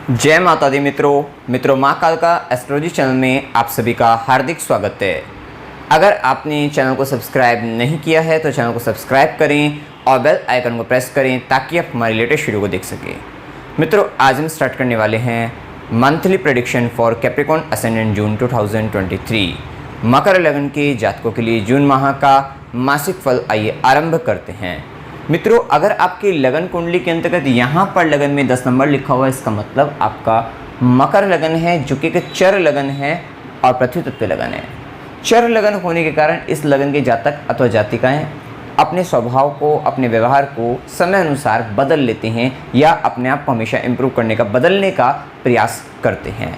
जय माता दी मित्रों माँ काल का एस्ट्रोलॉजी चैनल में आप सभी का हार्दिक स्वागत है। अगर आपने चैनल को सब्सक्राइब नहीं किया है तो चैनल को सब्सक्राइब करें और बेल आइकन को प्रेस करें ताकि आप हमारी लेटेस्ट वीडियो को देख सकें। मित्रों, आज हम स्टार्ट करने वाले हैं monthly prediction for Capricorn ascendant June 2023। मकर लगन के जातकों के लिए जून माह का मासिक फल आइए आरंभ करते हैं। मित्रों, अगर आपकी लगन कुंडली के अंतर्गत यहाँ पर लगन में 10 नंबर लिखा हुआ है, इसका मतलब आपका मकर लगन है जो कि एक चर लगन है और पृथ्वी तत्व लगन है। चर लगन होने के कारण इस लगन के जातक अथवा जातिकाएं अपने स्वभाव को, अपने व्यवहार को समय अनुसार बदल लेते हैं या अपने आप को हमेशा इम्प्रूव करने का, बदलने का प्रयास करते हैं।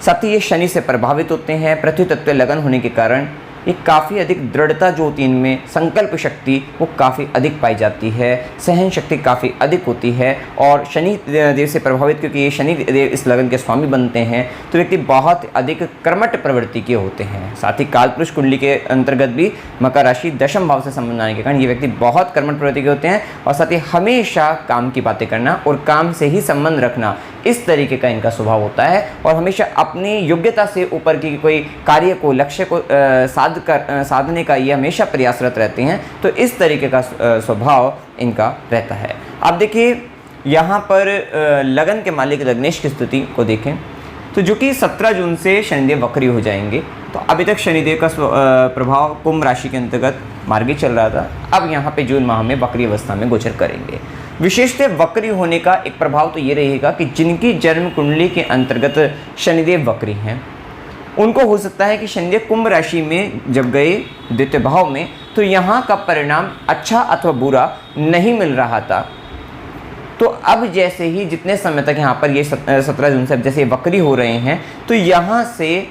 साथ ही ये शनि से प्रभावित होते हैं। पृथ्वी तत्व लगन होने के कारण ये काफ़ी अधिक दृढ़ता जो होती है इनमें, संकल्प शक्ति वो काफ़ी अधिक पाई जाती है, सहन शक्ति काफ़ी अधिक होती है। और शनि देव से प्रभावित, क्योंकि ये शनि देव इस लगन के स्वामी बनते हैं, तो व्यक्ति बहुत अधिक कर्मठ प्रवृत्ति के होते हैं। साथ ही कालपुरुष कुंडली के अंतर्गत भी मकर राशि दशम भाव से संबंध आने के कारण ये व्यक्ति बहुत कर्मठ प्रवृत्ति के होते हैं। और साथ ही हमेशा काम की बातें करना और काम से ही संबंध रखना, इस तरीके का इनका स्वभाव होता है। और हमेशा अपनी योग्यता से ऊपर की कोई कार्य को, लक्ष्य को साधने का ये हमेशा प्रयासरत रहते हैं। तो इस तरीके का स्वभाव इनका रहता है। अब देखिए यहाँ पर लगन के मालिक लग्नेश की स्थिति को देखें तो जो कि 17 जून से शनिदेव वक्री हो जाएंगे। तो अभी तक शनिदेव का प्रभाव कुंभ राशि के अंतर्गत मार्गी चल रहा था, अब यहाँ पे जून माह में वक्री अवस्था में गोचर करेंगे। विशेषतः वक्री होने का एक प्रभाव तो ये रहेगा कि जिनकी जन्म कुंडली के अंतर्गत शनिदेव वक्री हैं उनको हो सकता है कि शनिदेव कुंभ राशि में जब गए द्वितीय भाव में, तो यहाँ का परिणाम अच्छा अथवा बुरा नहीं मिल रहा था। तो अब जैसे ही जितने समय तक यहाँ पर ये 17 जून से अब जैसे वक्री हो रहे हैं, तो यहाँ से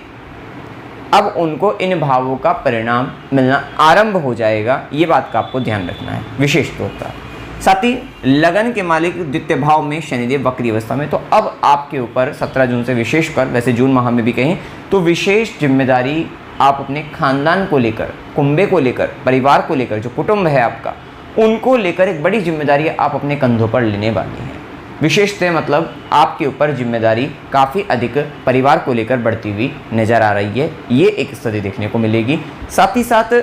अब उनको इन भावों का परिणाम मिलना आरंभ हो जाएगा। ये बात का आपको ध्यान रखना है विशेष तौर पर। साथ ही लगन के मालिक द्वितीय भाव में शनिदेव वक्री अवस्था में, तो अब आपके ऊपर 17 जून से विशेषकर, वैसे जून माह में भी कहें तो विशेष जिम्मेदारी आप अपने खानदान को लेकर, कुंबे को लेकर, परिवार को लेकर, जो कुटुंब है आपका, उनको लेकर एक बड़ी जिम्मेदारी आप अपने कंधों पर लेने वाली हैं। विशेषतः मतलब आपके ऊपर जिम्मेदारी काफ़ी अधिक परिवार को लेकर बढ़ती हुई नजर आ रही है, ये एक स्थिति देखने को मिलेगी। साथ ही साथ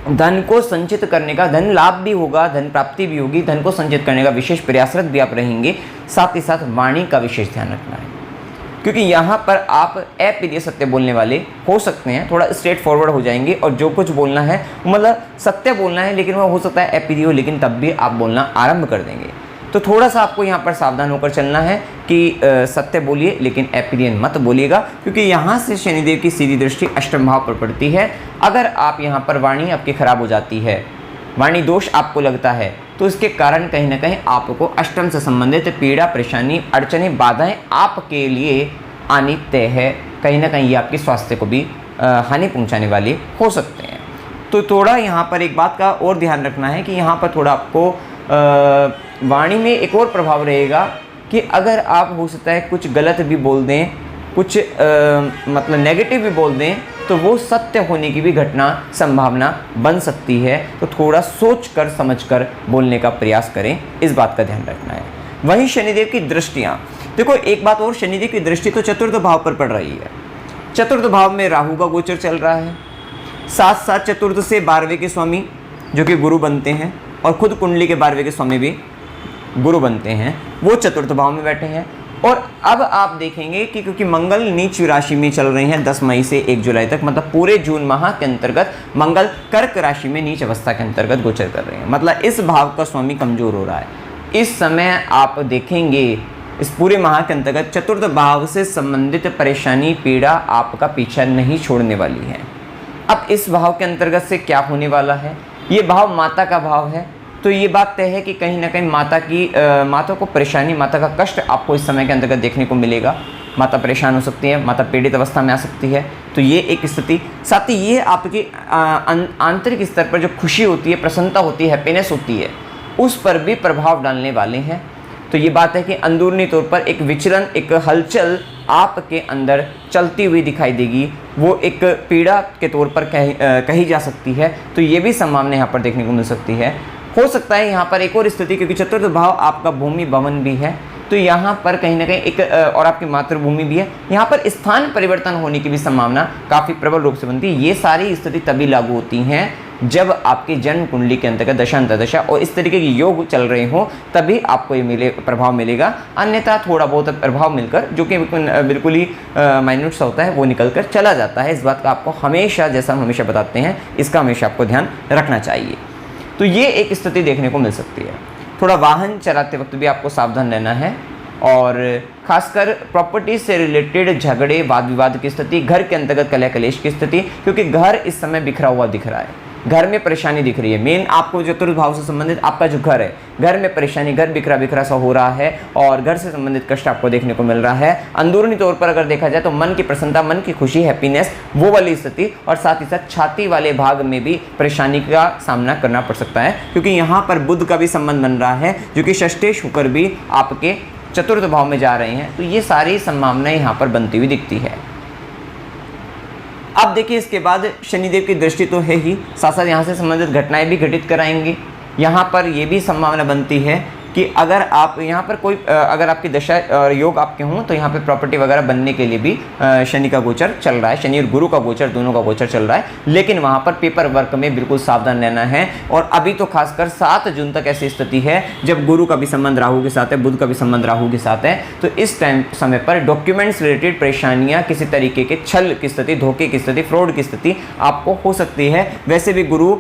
धन को संचित करने का, धन लाभ भी होगा, धन प्राप्ति भी होगी, धन को संचित करने का विशेष प्रयासरत भी आप रहेंगे। साथ ही साथ वाणी का विशेष ध्यान रखना है, क्योंकि यहाँ पर आप अप्रिय सत्य बोलने वाले हो सकते हैं, थोड़ा स्ट्रेट फॉरवर्ड हो जाएंगे और जो कुछ बोलना है मतलब सत्य बोलना है, लेकिन वो हो सकता है अप्रिय हो, लेकिन तब भी आप बोलना आरंभ कर देंगे। तो थोड़ा सा आपको यहाँ पर सावधान होकर चलना है कि सत्य बोलिए लेकिन अप्रिय मत बोलिएगा, क्योंकि यहाँ से शनिदेव की सीधी दृष्टि अष्टम भाव पर पड़ती है। अगर आप यहाँ पर वाणी आपकी खराब हो जाती है, वाणी दोष आपको लगता है, तो इसके कारण कहीं ना कहीं आपको अष्टम से संबंधित पीड़ा, परेशानी, अड़चने, बाधाएं आपके लिए आनी तय है। कहीं ना कहीं ये आपके स्वास्थ्य को भी हानि पहुँचाने वाले हो सकते हैं। तो थोड़ा यहाँ पर एक बात का और ध्यान रखना है कि यहाँ पर थोड़ा आपको वाणी में एक और प्रभाव रहेगा कि अगर आप हो सकता है कुछ गलत भी बोल दें, कुछ मतलब नेगेटिव भी बोल दें, तो वो सत्य होने की भी घटना संभावना बन सकती है। तो थोड़ा सोच कर समझ कर बोलने का प्रयास करें, इस बात का ध्यान रखना है। वहीं शनिदेव की दृष्टियाँ, देखो एक बात और, शनिदेव की दृष्टि तो चतुर्थ भाव पर पड़ रही है। चतुर्थ भाव में राहु का गोचर चल रहा है, साथ साथ चतुर्थ से 12वें के स्वामी जो कि गुरु बनते हैं, और खुद कुंडली के 12वें के स्वामी भी गुरु बनते हैं, वो चतुर्थ भाव में बैठे हैं। और अब आप देखेंगे कि क्योंकि मंगल नीच राशि में चल रहे हैं 10 मई से 1 जुलाई तक, मतलब पूरे जून माह के अंतर्गत मंगल कर्क राशि में नीच अवस्था के अंतर्गत गोचर कर रहे हैं, मतलब इस भाव का स्वामी कमजोर हो रहा है। इस समय आप देखेंगे इस पूरे माह के अंतर्गत चतुर्थ भाव से संबंधित परेशानी, पीड़ा आपका पीछा नहीं छोड़ने वाली है। अब इस भाव के अंतर्गत से क्या होने वाला है, ये भाव माता का भाव है, तो ये बात तय है कि कहीं ना कहीं माता को परेशानी, माता का कष्ट आपको इस समय के अंतर्गत देखने को मिलेगा। माता परेशान हो सकती है, माता पीड़ित अवस्था में आ सकती है, तो ये एक स्थिति। साथ ही ये आपकी आंतरिक स्तर पर जो खुशी होती है, प्रसन्नता होती है, हैप्पीनेस होती है, उस पर भी प्रभाव डालने वाले हैं। तो ये बात है कि अंदरूनी तौर पर एक विचलन, एक हलचल आपके अंदर चलती हुई दिखाई देगी, वो एक पीड़ा के तौर पर कही जा सकती है। तो ये भी संभावना यहाँ पर देखने को मिल सकती है। हो सकता है यहाँ पर एक और स्थिति, क्योंकि चतुर्थ भाव आपका भूमि भवन भी है, तो यहाँ पर कहीं ना कहीं एक और आपकी मातृभूमि भी है, यहाँ पर स्थान परिवर्तन होने की भी संभावना काफ़ी प्रबल रूप से बनती है। ये सारी स्थिति तभी लागू होती हैं जब आपकी जन्म कुंडली के अंतर्गत दशा अंतर्दशा और इस तरीके के योग चल रहे हो, तभी आपको ये प्रभाव मिलेगा। अन्यथा थोड़ा बहुत प्रभाव मिलकर, जो कि बिल्कुल ही माइन्यूट सा होता है, वो निकल कर चला जाता है। इस बात का आपको हमेशा, जैसा हम हमेशा बताते हैं, इसका हमेशा आपको ध्यान रखना चाहिए। तो ये एक स्थिति देखने को मिल सकती है। थोड़ा वाहन चलाते वक्त भी आपको सावधान रहना है, और खासकर प्रॉपर्टी से रिलेटेड झगड़े वाद विवाद की स्थिति, घर के अंतर्गत कलह कलेश की स्थिति, क्योंकि घर इस समय बिखरा हुआ दिख रहा है, घर में परेशानी दिख रही है। मेन आपको चतुर्थ भाव से संबंधित आपका जो घर है, घर में परेशानी, घर बिखरा बिखरा सा हो रहा है और घर से संबंधित कष्ट आपको देखने को मिल रहा है। अंदरूनी तौर पर अगर देखा जाए तो मन की प्रसन्नता, मन की खुशी, हैप्पीनेस, वो वाली स्थिति, और साथ ही साथ छाती वाले भाग में भी परेशानी का सामना करना पड़ सकता है, क्योंकि यहाँ पर बुध का भी संबंध बन रहा है, जो कि षष्ठेश होकर भी आपके चतुर्थ भाव में जा रहे हैं। तो ये सारी संभावनाएं यहाँ पर बनती हुई दिखती है। अब देखिए, इसके बाद शनिदेव की दृष्टि तो है ही, साथ साथ यहाँ से संबंधित घटनाएं भी घटित कराएंगे। यहाँ पर ये भी संभावना बनती है कि अगर आप यहाँ पर कोई अगर आपकी दशा और योग आपके हों, तो यहाँ पे प्रॉपर्टी वगैरह बनने के लिए भी शनि का गोचर चल रहा है, शनि और गुरु का गोचर, दोनों का गोचर चल रहा है। लेकिन वहाँ पर पेपर वर्क में बिल्कुल सावधान रहना है। और अभी तो खासकर 7 जून तक ऐसी स्थिति है जब गुरु का भी संबंध राहु के साथ है, बुध का भी संबंध राहु के साथ है। तो इस समय पर डॉक्यूमेंट्स रिलेटेड परेशानियाँ, किसी तरीके के छल की स्थिति, धोखे की स्थिति, फ्रॉड की स्थिति आपको हो सकती है। वैसे भी गुरु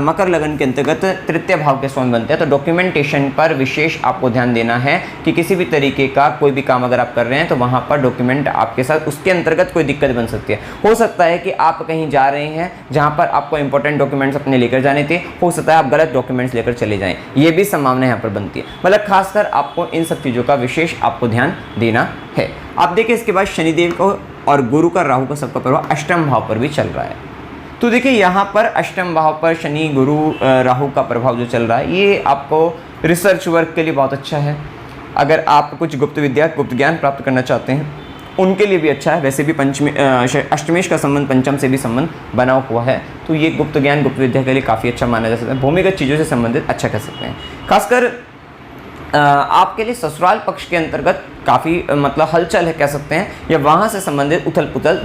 मकर लगन के अंतर्गत तृतीय भाव के स्वामी बनते हैं, तो डॉक्यूमेंटेशन पर विशेष आपको ध्यान देना है कि किसी भी तरीके का कोई भी काम अगर आप कर रहे हैं तो वहां पर डॉक्यूमेंट आपके साथ, उसके अंतर्गत कोई दिक्कत बन सकती है। हो सकता है कि आप कहीं जा रहे हैं जहां पर आपको इंपॉर्टेंट डॉक्यूमेंट्स अपने लेकर जाने थे, हो सकता है आप गलत डॉक्यूमेंट्स लेकर चले जाएं, ये भी संभावना यहाँ पर बनती है। मतलब खासकर आपको इन सब चीज़ों का विशेष आपको ध्यान देना है। आप देखिए, इसके बाद शनिदेव को और गुरु का, राहु का सबका प्रभाव अष्टम भाव पर भी चल रहा है। तो देखिए, यहाँ पर अष्टम भाव पर शनि, गुरु, राहु का प्रभाव जो चल रहा है, ये आपको रिसर्च वर्क के लिए बहुत अच्छा है। अगर आप कुछ गुप्त विद्या, गुप्त ज्ञान प्राप्त करना चाहते हैं, उनके लिए भी अच्छा है। वैसे भी अष्टमेश का संबंध पंचम से भी संबंध बना हुआ है, तो ये गुप्त ज्ञान, गुप्त विद्या के लिए काफ़ी अच्छा माना जा सकता है। भूमिगत चीज़ों से संबंधित अच्छा कह सकते हैं। खासकर आपके लिए ससुराल पक्ष के अंतर्गत काफ़ी मतलब हलचल है कह सकते हैं, या वहाँ से संबंधित उथल पुथल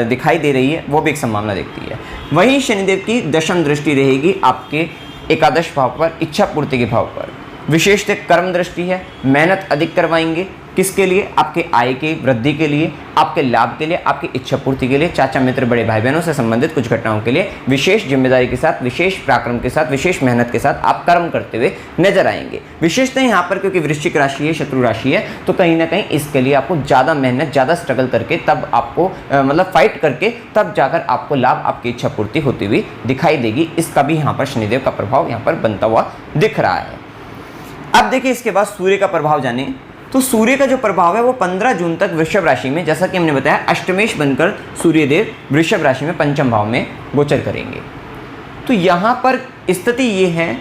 दिखाई दे रही है, वो भी एक संभावना दिखती है। वहीं शनिदेव की दशम दृष्टि रहेगी आपके एकादश भाव पर, इच्छा पूर्ति के भाव पर। विशेषतः कर्म दृष्टि है, मेहनत अधिक करवाएंगे। किसके लिए? आपके आय की वृद्धि के लिए, आपके लाभ के लिए, आपकी इच्छा पूर्ति के लिए, चाचा मित्र, बड़े भाई बहनों से संबंधित कुछ घटनाओं के लिए विशेष जिम्मेदारी के साथ, विशेष पराक्रम के साथ, विशेष मेहनत के साथ आप कर्म करते हुए नजर आएंगे। विशेषतः यहाँ पर क्योंकि वृश्चिक राशि है, शत्रु राशि है, तो कहीं ना कहीं इसके लिए आपको ज़्यादा मेहनत, ज़्यादा स्ट्रगल करके, तब आपको मतलब फाइट करके, तब जाकर आपको लाभ, आपकी इच्छा पूर्ति होती हुई दिखाई देगी। इसका भी यहाँ पर शनिदेव का प्रभाव यहाँ पर बनता हुआ दिख रहा है। अब देखिए, इसके बाद सूर्य का प्रभाव जाने, तो सूर्य का जो प्रभाव है वो 15 जून तक वृषभ राशि में, जैसा कि हमने बताया, अष्टमेश बनकर सूर्यदेव वृषभ राशि में पंचम भाव में गोचर करेंगे। तो यहाँ पर स्थिति ये है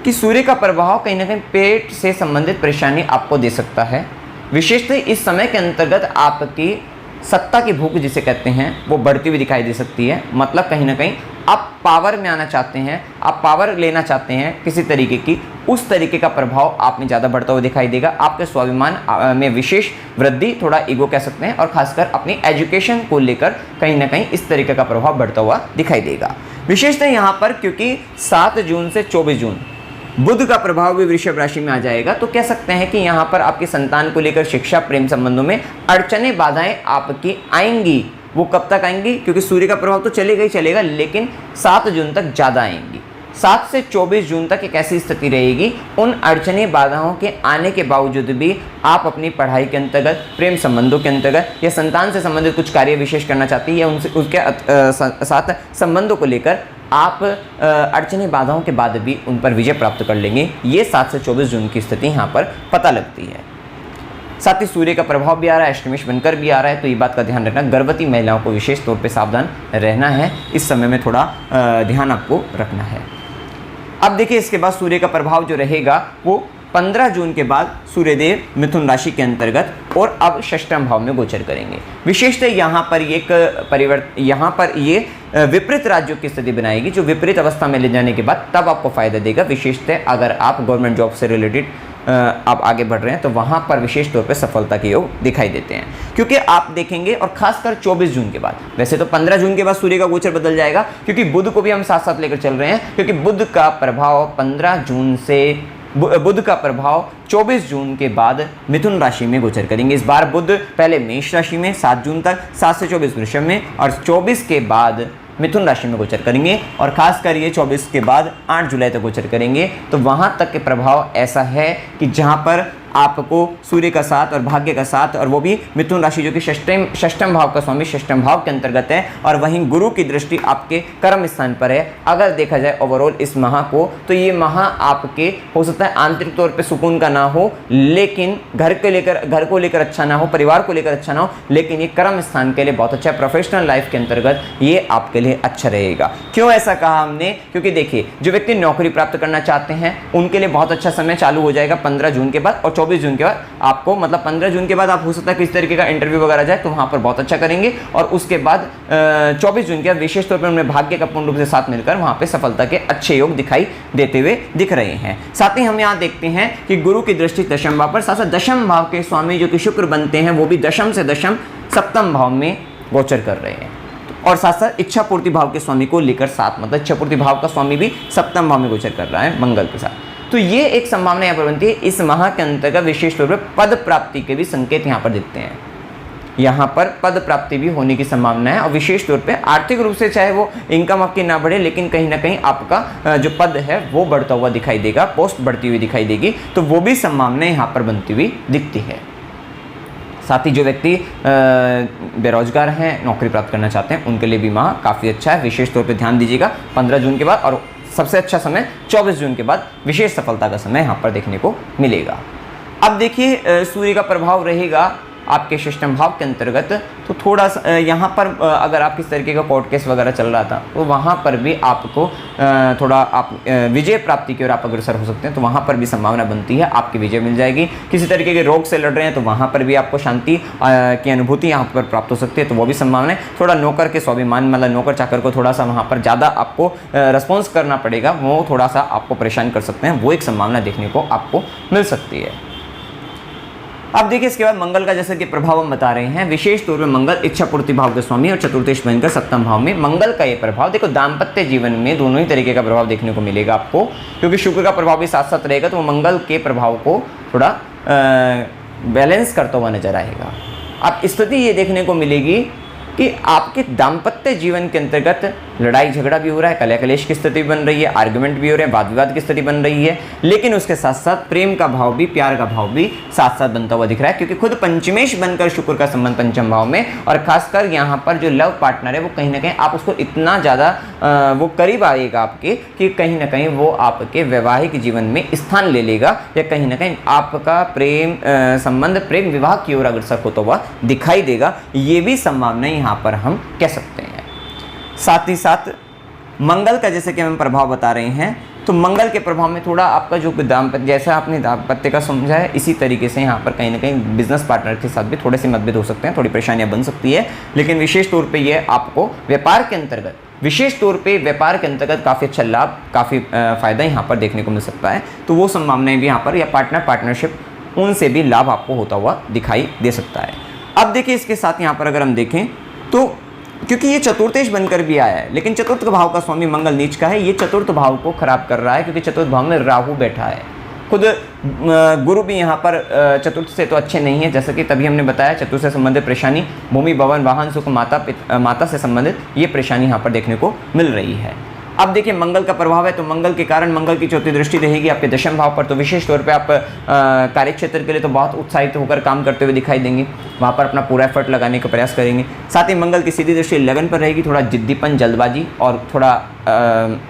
कि सूर्य का प्रभाव कहीं ना कहीं पेट से संबंधित परेशानी आपको दे सकता है। विशेषतः इस समय के अंतर्गत आपकी सत्ता की भूख जिसे कहते हैं वो बढ़ती हुई दिखाई दे सकती है। मतलब कहीं ना कहीं आप पावर में आना चाहते हैं, आप पावर लेना चाहते हैं किसी तरीके की, उस तरीके का प्रभाव आप में ज़्यादा बढ़ता हुआ दिखाई देगा। आपके स्वाभिमान में विशेष वृद्धि, थोड़ा ईगो कह सकते हैं, और खासकर अपनी एजुकेशन को लेकर कहीं ना कहीं इस तरीके का प्रभाव बढ़ता हुआ दिखाई देगा। विशेषतः यहाँ पर क्योंकि 7 जून से 24 जून बुध का प्रभाव भी वृषभ राशि में आ जाएगा, तो कह सकते हैं कि यहाँ पर आपकी संतान को लेकर शिक्षा, प्रेम संबंधों में अड़चने, बाधाएं आपकी आएंगी। वो कब तक आएंगी? क्योंकि सूर्य का प्रभाव तो चलेगा ही चलेगा, लेकिन 7 जून तक ज़्यादा आएंगी। 7 से 24 जून तक एक ऐसी स्थिति रहेगी, उन अड़चने, बाधाओं के आने के बावजूद भी आप अपनी पढ़ाई के अंतर्गत, प्रेम संबंधों के अंतर्गत, या संतान से संबंधित कुछ कार्य विशेष करना चाहती है, या उनसे उसके साथ संबंधों को लेकर आप अड़चने, बाधाओं के बाद भी उन पर विजय प्राप्त कर लेंगे। ये 7 से 24 जून की स्थिति यहाँ पर पता लगती है। साथ ही सूर्य का प्रभाव भी आ रहा है, अष्टमेश बनकर भी आ रहा है, तो ये बात का ध्यान रखना। गर्भवती महिलाओं को विशेष तौर पे सावधान रहना है, इस समय में थोड़ा ध्यान आपको रखना है। अब देखिए, इसके बाद सूर्य का प्रभाव जो रहेगा वो 15 जून के बाद सूर्यदेव मिथुन राशि के अंतर्गत और अब षष्ठम भाव में गोचर करेंगे। विशेषतः यहाँ पर ये विपरीत राज्यों की स्थिति बनाएगी, जो विपरीत अवस्था में ले जाने के बाद तब आपको फायदा देगा। विशेषतः अगर आप गवर्नमेंट जॉब से रिलेटेड आप आगे बढ़ रहे हैं तो वहाँ पर विशेष तौर पे सफलता के योग दिखाई देते हैं। क्योंकि आप देखेंगे, और खासकर 24 जून के बाद, वैसे तो 15 जून के बाद सूर्य का गोचर बदल जाएगा, क्योंकि बुध को भी हम साथ साथ लेकर चल रहे हैं, क्योंकि बुध का प्रभाव 15 जून से बुध का प्रभाव 24 जून के बाद मिथुन राशि में गोचर करेंगे। इस बार बुध पहले मेष राशि में 7 जून तक, 7 से 24 वृषभ में, और 24 के बाद मिथुन राशि में गोचर करेंगे, और खासकर ये 24 के बाद 8 जुलाई तक गोचर करेंगे। तो वहाँ तक के प्रभाव ऐसा है कि जहाँ पर आपको सूर्य का साथ और भाग्य का साथ, और वो भी मिथुन राशि जो कि षष्ठम भाव का स्वामी षष्ठम भाव के अंतर्गत है, और वहीं गुरु की दृष्टि आपके कर्म स्थान पर है। अगर देखा जाए ओवरऑल इस माह को, तो ये माह आपके हो सकता है आंतरिक तौर पे सुकून का ना हो, लेकिन घर को लेकर अच्छा ना हो, परिवार को लेकर अच्छा ना हो, लेकिन ये कर्म स्थान के लिए बहुत अच्छा है। प्रोफेशनल लाइफ के अंतर्गत ये आपके लिए अच्छा रहेगा। क्यों ऐसा कहा हमने? क्योंकि देखिए, जो व्यक्ति नौकरी प्राप्त करना चाहते हैं उनके लिए बहुत अच्छा समय चालू हो जाएगा 15 जून के बाद, और 24 जून के बाद आपको, मतलब 15 जून के बाद आप हो सकता है किस तरीके का इंटरव्यू वगैरह जाए तो वहां पर बहुत अच्छा करेंगे, और उसके बाद 24 जून के बाद विशेष तौर पर उन्हें भाग्य का पूर्ण रूप से साथ मिलकर वहां पे सफलता के अच्छे योग दिखाई देते हुए दिख रहे हैं। साथ ही हम यहाँ देखते हैं कि गुरु की दृष्टि दशम भाव पर, साथ साथ दशम भाव के स्वामी जो कि शुक्र बनते हैं वो भी दशम से दशम सप्तम भाव में गोचर कर रहे हैं, और साथ साथ इच्छा पूर्ति भाव के स्वामी को लेकर साथ, मतलब इच्छा पूर्ति भाव का स्वामी भी सप्तम भाव में गोचर कर रहा है मंगल के साथ। तो ये एक संभावना यहाँ पर बनती है। इस माह के अंतर्गत विशेष तौर पर पद प्राप्ति के भी संकेत यहाँ पर दिखते हैं। यहाँ पर पद प्राप्ति भी होने की संभावना है, और विशेष तौर पे आर्थिक रूप से चाहे वो इनकम आपकी ना बढ़े, लेकिन कहीं ना कहीं आपका जो पद है वो बढ़ता हुआ दिखाई देगा, पोस्ट बढ़ती हुई दिखाई देगी, तो वो भी संभावना यहाँ पर बनती हुई दिखती है। साथ ही जो व्यक्ति बेरोजगार हैं, नौकरी प्राप्त करना चाहते हैं, उनके लिए भी माह काफ़ी अच्छा है। विशेष तौर पे ध्यान दीजिएगा 15 जून के बाद, और सबसे अच्छा समय 24 जून के बाद विशेष सफलता का समय यहाँ पर देखने को मिलेगा। अब देखिए, सूर्य का प्रभाव रहेगा आपके षष्ठम भाव के अंतर्गत, तो थोड़ा सा यहाँ पर अगर आप किस तरीके का कोर्ट केस वगैरह चल रहा था तो वहाँ पर भी आपको थोड़ा आप विजय प्राप्ति की ओर आप अग्रसर हो सकते हैं, तो वहाँ पर भी संभावना बनती है आपकी विजय मिल जाएगी। किसी तरीके के रोग से लड़ रहे हैं तो वहाँ पर भी आपको शांति की अनुभूति यहाँ पर प्राप्त हो सकती है, तो वो भी संभावना है। थोड़ा नौकर के स्वाभिमान, मतलब नौकर चाकर को थोड़ा सा वहाँ पर ज़्यादा आपको रिस्पॉन्स करना पड़ेगा, वो थोड़ा सा आपको परेशान कर सकते हैं, वो एक संभावना देखने को आपको मिल सकती है। अब देखिए, इसके बाद मंगल का जैसे कि प्रभाव हम बता रहे हैं, विशेष तौर पे मंगल इच्छा पूर्ति भाव के स्वामी और चतुर्थेश बनकर सप्तम भाव में मंगल का ये प्रभाव, देखो दाम्पत्य जीवन में दोनों ही तरीके का प्रभाव देखने को मिलेगा आपको, क्योंकि शुक्र का प्रभाव भी साथ साथ रहेगा, तो वो मंगल के प्रभाव को थोड़ा बैलेंस करता हुआ नजर आएगा। अब स्थिति ये देखने को मिलेगी कि आपके दाम्पत्य जीवन के अंतर्गत लड़ाई झगड़ा भी हो रहा है, कलह कलेश की स्थिति बन रही है, आर्गुमेंट भी हो रहे हैं, वाद विवाद की स्थिति बन रही है, लेकिन उसके साथ साथ प्रेम का भाव भी, प्यार का भाव भी साथ साथ बनता हुआ दिख रहा है, क्योंकि खुद पंचमेश बनकर शुक्र का संबंध पंचम भाव में, और खासकर यहाँ पर जो लव पार्टनर है वो कहीं ना कहीं आप उसको इतना ज़्यादा वो करीब आएगा आपके कि कहीं ना कहीं वो आपके वैवाहिक जीवन में स्थान ले लेगा, या कहीं ना कहीं आपका प्रेम संबंध प्रेम विवाह की ओर अग्रसर होता हुआ दिखाई देगा। ये भी संभावना यहाँ पर हम कह सकते हैं। साथ ही साथ मंगल का जैसे कि हम प्रभाव बता रहे हैं, तो मंगल के प्रभाव में थोड़ा आपका जो दाम्पत्य, जैसा आपने दाम्पत्य का समझा है, इसी तरीके से यहाँ पर कहीं ना कहीं बिजनेस पार्टनर के साथ भी थोड़े से मतभेद हो सकते हैं, थोड़ी परेशानियाँ बन सकती है, लेकिन विशेष तौर पे ये आपको व्यापार के अंतर्गत, विशेष तौर पे व्यापार के अंतर्गत काफ़ी अच्छा लाभ, काफ़ी फायदा यहाँ पर देखने को मिल सकता है, तो वो संभावनाएं भी यहाँ पर, या पार्टनरशिप उनसे भी लाभ आपको होता हुआ दिखाई दे सकता है। अब देखिए, इसके साथ यहाँ पर अगर हम देखें तो क्योंकि ये चतुर्थेश बनकर भी आया है, लेकिन चतुर्थ भाव का स्वामी मंगल नीच का है, ये चतुर्थ भाव को खराब कर रहा है, क्योंकि चतुर्थ भाव में राहु बैठा है। खुद गुरु भी यहाँ पर चतुर्थ से तो अच्छे नहीं है, जैसा कि तभी हमने बताया, चतुर्थ से संबंधित परेशानी, भूमि भवन वाहन सुख, माता से संबंधित ये परेशानी यहाँ पर देखने को मिल रही है। अब देखिए, मंगल का प्रभाव है, तो मंगल के कारण मंगल की चौथी दृष्टि रहेगी आपके दशम भाव पर, तो विशेष तौर पे आप कार्य क्षेत्र के लिए तो बहुत उत्साहित होकर काम करते हुए दिखाई देंगे, वहाँ पर अपना पूरा एफर्ट लगाने का प्रयास करेंगे। साथ ही मंगल की सीधी दृष्टि लगन पर रहेगी, थोड़ा जिद्दीपन, जल्दबाजी और थोड़ा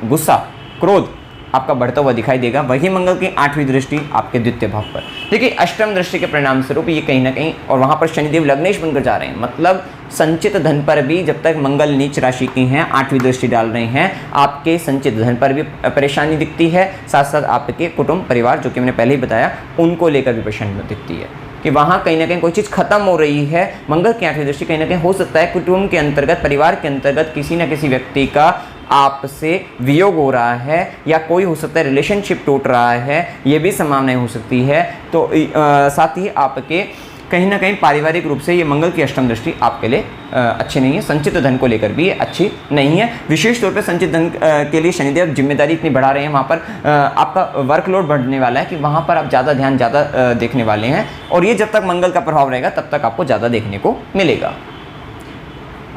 गुस्सा, क्रोध आपका बढ़ता हुआ दिखाई देगा। वही मंगल की 8वीं दृष्टि आपके द्वितीय भाव पर, देखिए अष्टम दृष्टि के परिणाम स्वरूप ये कहीं ना कहीं, और वहाँ पर शनिदेव लग्नेश बनकर जा रहे हैं, मतलब संचित धन पर भी जब तक मंगल नीच राशि की हैं 8वीं दृष्टि डाल रहे हैं, आपके संचित धन पर भी परेशानी दिखती है, साथ साथ आपके कुटुंब परिवार, जो कि मैंने पहले ही बताया, उनको लेकर भी परेशानी दिखती है कि वहाँ कहीं ना कहीं कोई चीज़ खत्म हो रही है। मंगल की 8वीं दृष्टि कहीं ना कहीं हो सकता है कुटुंब के अंतर्गत, परिवार के अंतर्गत किसी न किसी व्यक्ति का आपसे वियोग हो रहा है या कोई हो सकता है रिलेशनशिप टूट रहा है, ये भी संभावनाएं हो सकती है। तो साथ ही आपके कहीं ना कहीं पारिवारिक रूप से ये मंगल की अष्टम दृष्टि आपके लिए अच्छी नहीं है। संचित धन को लेकर भी ये अच्छी नहीं है। विशेष तौर पे संचित धन के लिए शनिदेव जिम्मेदारी इतनी बढ़ा रहे हैं, वहाँ पर आपका वर्कलोड बढ़ने वाला है कि वहाँ पर आप ज़्यादा ध्यान देखने वाले हैं, और ये जब तक मंगल का प्रभाव रहेगा तब तक आपको ज़्यादा देखने को मिलेगा।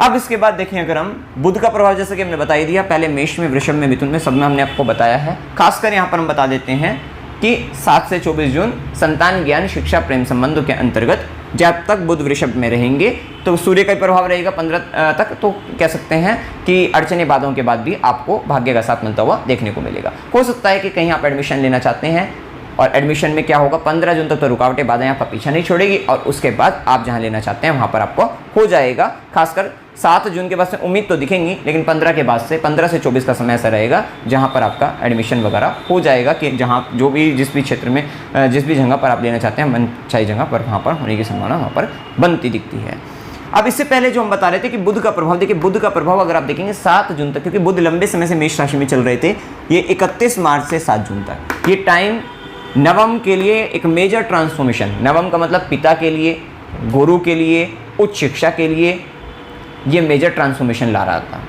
अब इसके बाद देखें, अगर हम बुध का प्रभाव, जैसे कि हमने बता ही दिया, पहले मेष में, वृषभ में, मिथुन में, सब में हमने आपको बताया है। खासकर यहाँ पर हम बता देते हैं कि 7 से 24 जून संतान, ज्ञान, शिक्षा, प्रेम संबंधों के अंतर्गत जब तक बुध वृषभ में रहेंगे तो सूर्य का प्रभाव रहेगा 15 तक, तो कह सकते हैं कि अड़चने बाधाओं के बाद भी आपको भाग्य का साथ मिलता हुआ देखने को मिलेगा। हो सकता है कि कहीं आप एडमिशन लेना चाहते हैं और एडमिशन में क्या होगा, 15 जून तक तो रुकावटें बाधाएं आपका पीछा नहीं छोड़ेगी, और उसके बाद आप जहां लेना चाहते हैं वहां पर आपको हो जाएगा। खासकर 7 जून के बाद से उम्मीद तो दिखेंगी, लेकिन 15 के बाद से 15 से 24 का समय ऐसा रहेगा जहां पर आपका एडमिशन वगैरह हो जाएगा, कि जहां जिस भी क्षेत्र में जिस भी जगह पर आप लेना चाहते हैं मनचाही जगह पर वहाँ पर होने की संभावना वहाँ पर बनती दिखती है। अब इससे पहले जो हम बता रहे थे कि बुध का प्रभाव, देखिए बुध का प्रभाव अगर आप देखेंगे 7 जून तक, क्योंकि बुध लंबे समय से मेष राशि में चल रहे थे, ये 31 मार्च से 7 जून तक ये टाइम नवम के लिए एक मेजर ट्रांसफॉर्मेशन, नवम का मतलब पिता के लिए, गुरु के लिए, उच्च शिक्षा के लिए ये मेजर ट्रांसफॉर्मेशन ला रहा था।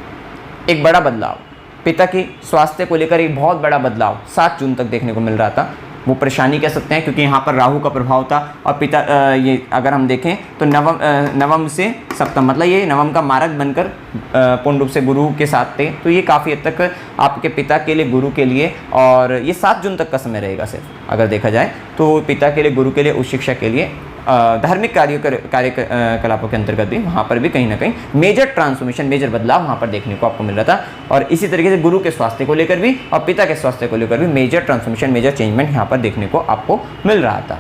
एक बड़ा बदलाव, पिता की स्वास्थ्य को लेकर एक बहुत बड़ा बदलाव 7 जून तक देखने को मिल रहा था। वो परेशानी कह सकते हैं, क्योंकि यहाँ पर राहु का प्रभाव था, और पिता ये अगर हम देखें तो नवम से सप्तम, मतलब ये नवम का मारक बनकर पूर्ण रूप से गुरु के साथ थे, तो ये काफ़ी हद तक आपके पिता के लिए, गुरु के लिए, और ये 7 जून तक का समय रहेगा सिर्फ अगर देखा जाए तो, पिता के लिए, गुरु के लिए, उच्च शिक्षा के लिए, धार्मिक कार्यकलापों के अंतर्गत भी वहाँ पर भी कहीं ना कहीं मेजर ट्रांसफॉर्मेशन, मेजर बदलाव वहाँ पर देखने को आपको मिल रहा था। और इसी तरीके से गुरु के स्वास्थ्य को लेकर भी और पिता के स्वास्थ्य को लेकर भी मेजर ट्रांसफॉर्मेशन, मेजर चेंजमेंट यहाँ पर देखने को आपको मिल रहा था।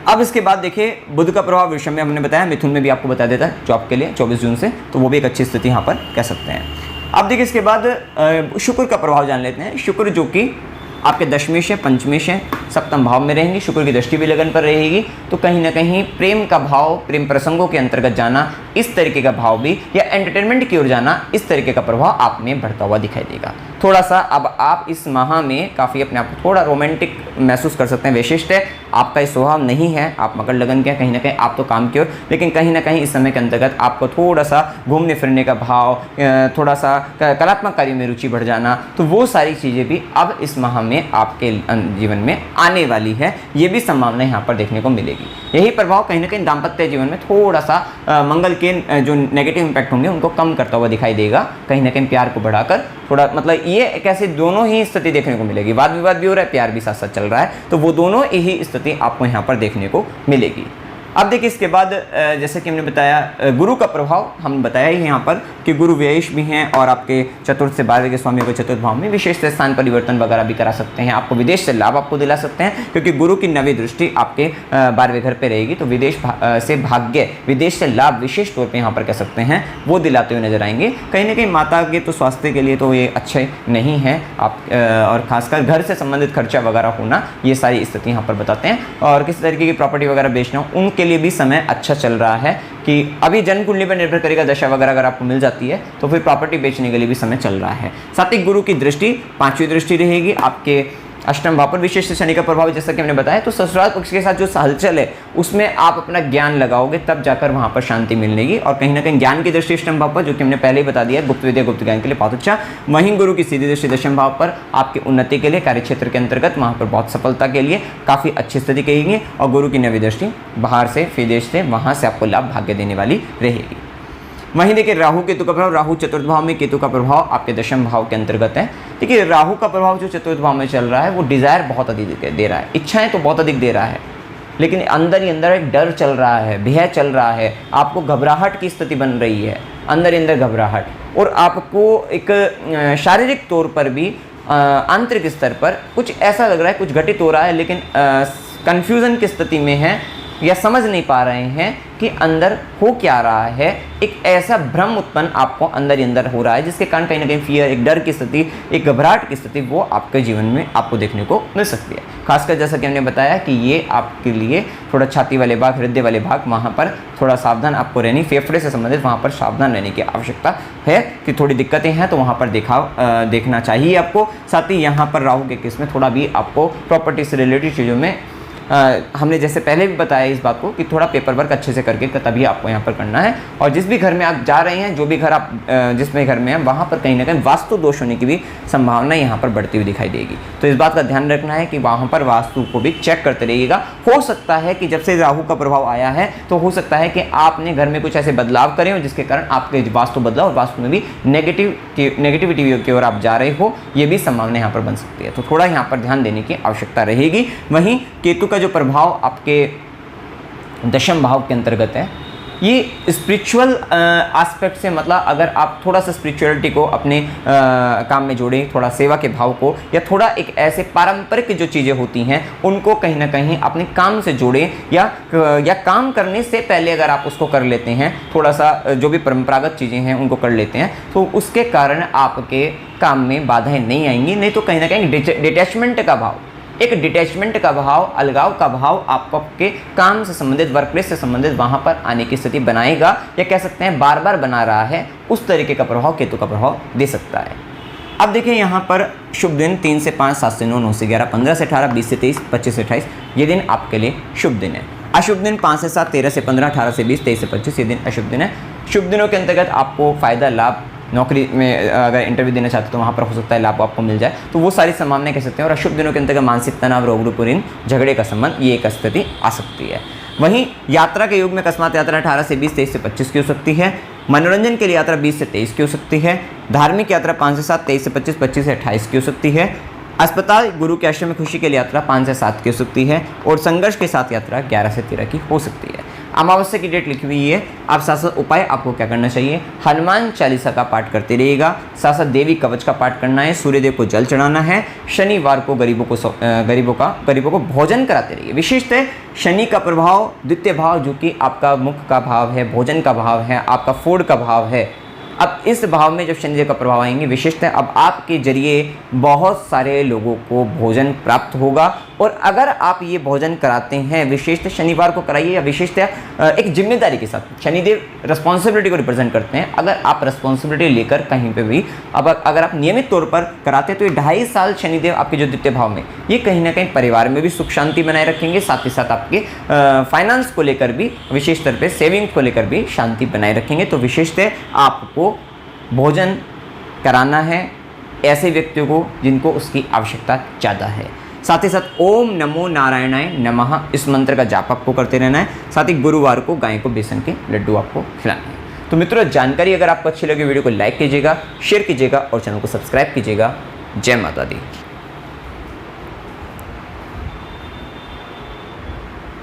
अब इसके बाद देखिए बुध का प्रभाव वृषभ में हमने बताया, मिथुन में भी आपको बता देता है जॉब के लिए 24 जून से, तो वो भी एक अच्छी स्थिति यहाँ पर कह सकते हैं। अब देखिए इसके बाद शुक्र का प्रभाव जान लेते हैं। शुक्र जो कि आपके दशमेश है, पंचमेश है, सप्तम भाव में रहेंगे, शुक्र की दृष्टि भी लगन पर रहेगी, तो कहीं ना कहीं प्रेम का भाव, प्रेम प्रसंगों के अंतर्गत जाना, इस तरीके का भाव भी, या एंटरटेनमेंट की ओर जाना, इस तरीके का प्रभाव आप में बढ़ता हुआ दिखाई देगा। थोड़ा सा अब आप इस माह में काफ़ी अपने आप को थोड़ा रोमांटिक महसूस कर सकते हैं। विशिष्ट है आपका ये स्वभाव नहीं है, आप मकर लगन के, कहीं ना कहीं आप तो काम की ओर, लेकिन कहीं ना कहीं इस समय के अंतर्गत आपको थोड़ा सा घूमने फिरने का भाव, थोड़ा सा कलात्मक कार्यों में रुचि बढ़ जाना, तो वो सारी चीज़ें भी अब इस माह में आपके जीवन में आने वाली है, ये भी संभावना यहाँ पर देखने को मिलेगी। यही प्रभाव कहीं ना कहीं दाम्पत्य जीवन में थोड़ा सा मंगल के जो नेगेटिव इंपैक्ट होंगे उनको कम करता हुआ दिखाई देगा, कहीं ना कहीं प्यार को बढ़ाकर थोड़ा, मतलब ये कैसे दोनों ही स्थिति देखने को मिलेगी, वाद विवाद भी हो रहा है, प्यार भी साथ साथ चल रहा है, तो वो दोनों ही स्थिति आपको यहाँ पर देखने को मिलेगी। अब देखिए इसके बाद जैसे कि हमने बताया गुरु का प्रभाव हम बताया ही यहाँ पर कि गुरु व्ययेश भी हैं, और आपके चतुर्थ से 12वें के स्वामी को चतुर्थ भाव में विशेष स्थान परिवर्तन वगैरह भी करा सकते हैं, आपको विदेश से लाभ आपको दिला सकते हैं, क्योंकि गुरु की 9वीं दृष्टि आपके 12वें घर पे रहेगी, तो विदेश से भाग्य, विदेश से लाभ विशेष तौर पर यहाँ पर कह सकते हैं वो दिलाते हुए नजर आएंगे। कहीं ना कहीं माता के तो स्वास्थ्य के लिए तो ये अच्छे नहीं है आप, और खासकर घर से संबंधित खर्चा वगैरह होना, ये सारी स्थिति यहाँ पर बताते हैं। और किसी तरीके की प्रॉपर्टी वगैरह बेचना, उनके लिए भी समय अच्छा चल रहा है, कि अभी जन्म कुंडली पर निर्भर करेगा, दशा वगैरह अगर आपको मिल जाती है तो फिर प्रॉपर्टी बेचने के लिए भी समय चल रहा है। साथ ही गुरु की दृष्टि 5वीं दृष्टि रहेगी आपके अष्टम भाव पर, विशेष शनि का प्रभाव जैसा कि हमने बताया, तो ससुराल पक्ष के साथ जो हलचल है उसमें आप अपना ज्ञान लगाओगे, तब जाकर वहां पर शांति मिलेगी। और कहीं ना कहीं ज्ञान की दृष्टि अष्टम भाव पर, जो कि हमने पहले ही बता दिया, गुप्त विद्या, गुप्त ज्ञान के लिए बहुत अच्छा। वहीं गुरु की सीधी दृष्टि दशम भाव पर आपकी उन्नति के लिए, कार्य क्षेत्र के अंतर्गत वहां पर बहुत सफलता के लिए काफ़ी अच्छी स्थिति कहेंगे। और गुरु की 9वीं दृष्टि बाहर से, विदेश से, वहां से आपको लाभ भाग्य देने वाली रहेगी। वहीं देखिए राहु केतु का प्रभाव, राहु चतुर्थ भाव में, केतु का प्रभाव आपके दशम भाव के अंतर्गत है। देखिए राहु का प्रभाव जो चतुर्थ भाव में चल रहा है वो डिजायर बहुत अधिक दे रहा है, इच्छाएं तो बहुत अधिक दे रहा है, लेकिन अंदर ही अंदर एक डर चल रहा है, भय चल रहा है, आपको घबराहट की स्थिति बन रही है, अंदर ही अंदर घबराहट, और आपको एक शारीरिक तौर पर भी आंतरिक स्तर पर कुछ ऐसा लग रहा है, कुछ घटित हो रहा है, लेकिन कन्फ्यूज़न की स्थिति में है या समझ नहीं पा रहे हैं कि अंदर हो क्या रहा है, एक ऐसा भ्रम उत्पन्न आपको अंदर ही अंदर हो रहा है, जिसके कारण कहीं ना कहीं फियर, एक डर की स्थिति, एक घबराहट की स्थिति वो आपके जीवन में आपको देखने को मिल सकती है। खासकर जैसा कि हमने बताया कि ये आपके लिए थोड़ा छाती वाले भाग, हृदय वाले भाग, वहाँ पर थोड़ा सावधान आपको रहनी, फेफड़े से संबंधित वहाँ पर सावधान रहने की आवश्यकता है कि थोड़ी दिक्कतें हैं तो वहाँ पर देखना चाहिए आपको। साथ ही यहाँ पर राहु के केस में थोड़ा भी आपको प्रॉपर्टी से रिलेटेड चीज़ों में हमने जैसे पहले भी बताया इस बात को कि थोड़ा पेपर वर्क अच्छे से करके तभी आपको यहाँ पर करना है। और जिस भी घर में आप जा रहे हैं, जो भी घर आप जिसमें घर में हैं, वहाँ पर कहीं ना कहीं वास्तु दोष होने की भी संभावना यहाँ पर बढ़ती हुई दिखाई देगी। तो इस बात का ध्यान रखना है कि वहाँ पर वास्तु को भी चेक करते रहिएगा। हो सकता है कि जब से राहु का प्रभाव आया है तो हो सकता है कि आपने घर में कुछ ऐसे बदलाव करे हो जिसके कारण आपके वास्तु बदला और वास्तु में भी नेगेटिविटी की ओर आप जा रहे हो, ये भी संभावना यहाँ पर बन सकती है। तो थोड़ा यहाँ पर ध्यान देने की आवश्यकता रहेगी। वहीं केतु जो प्रभाव आपके दशम भाव के अंतर्गत है, ये स्पिरिचुअल एस्पेक्ट से, मतलब अगर आप थोड़ा सा स्पिरिचुअलिटी को अपने काम में जोड़ें, थोड़ा सेवा के भाव को, या थोड़ा एक ऐसे पारंपरिक जो चीज़ें होती हैं उनको कहीं ना कहीं अपने काम से जोड़ें, या काम करने से पहले अगर आप उसको कर लेते हैं, थोड़ा सा जो भी परंपरागत चीज़ें हैं उनको कर लेते हैं, तो उसके कारण आपके काम में बाधाएं नहीं आएंगी। नहीं तो कहीं ना कहीं डिटैचमेंट का भाव, एक डिटैचमेंट का भाव, अलगाव का भाव आपको आपके काम से संबंधित, वर्कप्लेस से संबंधित वहाँ पर आने की स्थिति बनाएगा, या कह सकते हैं बार बार बना रहा है। उस तरीके का प्रभाव केतु का प्रभाव दे सकता है। अब देखिए यहाँ पर शुभ दिन 3 से 5, 7 से 9, 9 से 11, 15 से 18, 20 से 23, 25 से 28 ये दिन आपके लिए शुभ दिन है। अशुभ दिन 5 से 7, 13 से 15, 18 से 20, 23 से 25 ये दिन अशुभ दिन है। शुभ दिनों के अंतर्गत आपको फ़ायदा, लाभ, नौकरी में अगर इंटरव्यू देना चाहते हो तो वहाँ पर हो सकता है लाभ आपको मिल जाए, तो वो सारी संभावनाएं कह सकते हैं। और अशुभ दिनों के अंतर्गत मानसिक तनाव, रोग रूप, झगड़े का संबंध, ये एक स्थिति आ सकती है। वहीं यात्रा के युग में अकस्मात यात्रा 18 से 20, 23 से 25 की हो सकती है। मनोरंजन के लिए यात्रा 20 से 23 की हो सकती है। धार्मिक यात्रा 5 से 7, 23 से 25, 25 से 28 की हो सकती है। अस्पताल, गुरु के आश्रम में खुशी के लिए यात्रा 5 से 7 की हो सकती है। और संघर्ष के साथ यात्रा 11 से 13 की हो सकती है। अमावस्या की डेट लिखी हुई है। आप साथ साथ उपाय आपको क्या करना चाहिए, हनुमान चालीसा का पाठ करते रहिएगा, साथ साथ देवी कवच का पाठ करना है, सूर्यदेव को जल चढ़ाना है, शनिवार को गरीबों को भोजन कराते रहिए। विशेषतः शनि का प्रभाव, द्वितीय भाव जो कि आपका मुख का भाव है, भोजन का भाव है, आपका फूड का भाव है। अब इस भाव में जब शनिदेव का प्रभाव आएंगे, विशेषतः अब आपके जरिए बहुत सारे लोगों को भोजन प्राप्त होगा। और अगर आप ये भोजन कराते हैं, विशेषतः शनिवार को कराइए, या विशेषतः एक जिम्मेदारी के साथ। शनिदेव रिस्पॉन्सिबिलिटी को रिप्रेजेंट करते हैं। अगर आप रिस्पॉन्सिबिलिटी लेकर कहीं पे भी अगर आप नियमित तौर पर कराते हैं तो ये 2.5 साल शनिदेव आपके जो द्वितीय भाव में, ये कहीं ना कहीं परिवार में भी सुख शांति बनाए रखेंगे, साथ ही साथ आपके फाइनेंस को लेकर भी, विशेष तौर पर सेविंग को लेकर भी शांति बनाए रखेंगे। तो विशेषतः आपको भोजन कराना है ऐसे व्यक्तियों को जिनको उसकी आवश्यकता ज़्यादा है। साथ ही साथ ओम नमो नारायणाय नमः इस मंत्र का जाप आपको करते रहना है। साथ ही गुरुवार को गाय को बेसन के लड्डू आपको खिलाना है। तो मित्रों, जानकारी अगर आपको अच्छी लगी, वीडियो को लाइक कीजिएगा, शेयर कीजिएगा और चैनल को सब्सक्राइब कीजिएगा। जय माता दी।